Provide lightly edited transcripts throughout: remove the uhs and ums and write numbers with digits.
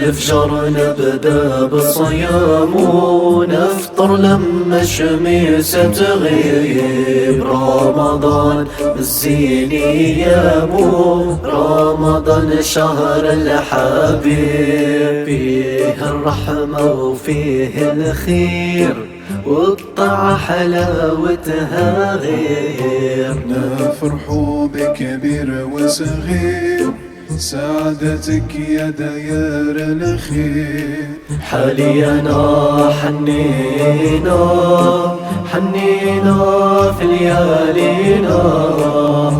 بالفجر نبدأ بالصيام ونفطر لما الشمس تغيب. رمضان بالزين ايام، رمضان شهر الحبيب، فيه الرحمة وفيه الخير والطاعة حلاوتها غير. نفرح بكبير وصغير، سعادتك يا ديار الخير. حالينا حنينا في ليالينا،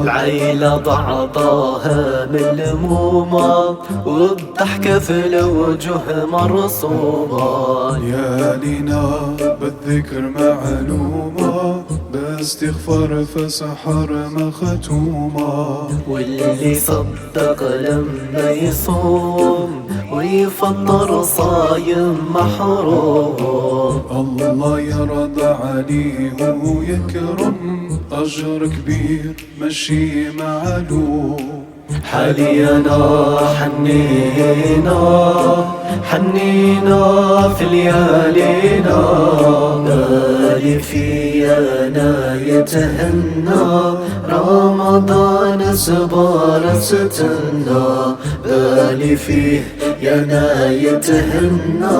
العيلة ضعضاها ملمومة والضحكة في الوجوه مرسومة. ليالينا بالذكر معلومة، باستغفار فسحر مختومة. واللي صدق لما يصوم ويفطر صايم محروم. الله يرضى عليه ويكرم، أجر كبير مشي معلوم. حالينا حنينا في ليالينا، بالي في انا يتهنى، رمضان سبار ستنا. بالي فيه يانا يتهنى،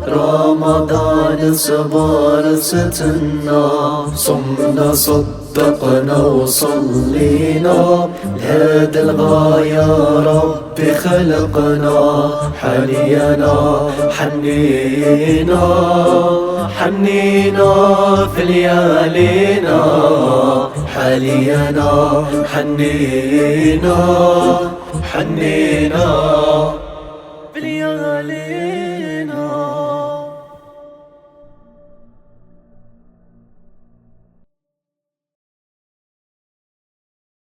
رمضان سبار ستنا. صمنا صدقنا وصلينا، لهذا الغاية ربي خلقنا. حالينا حنينا في ليالينا، حالينا حنينا في ليالينا.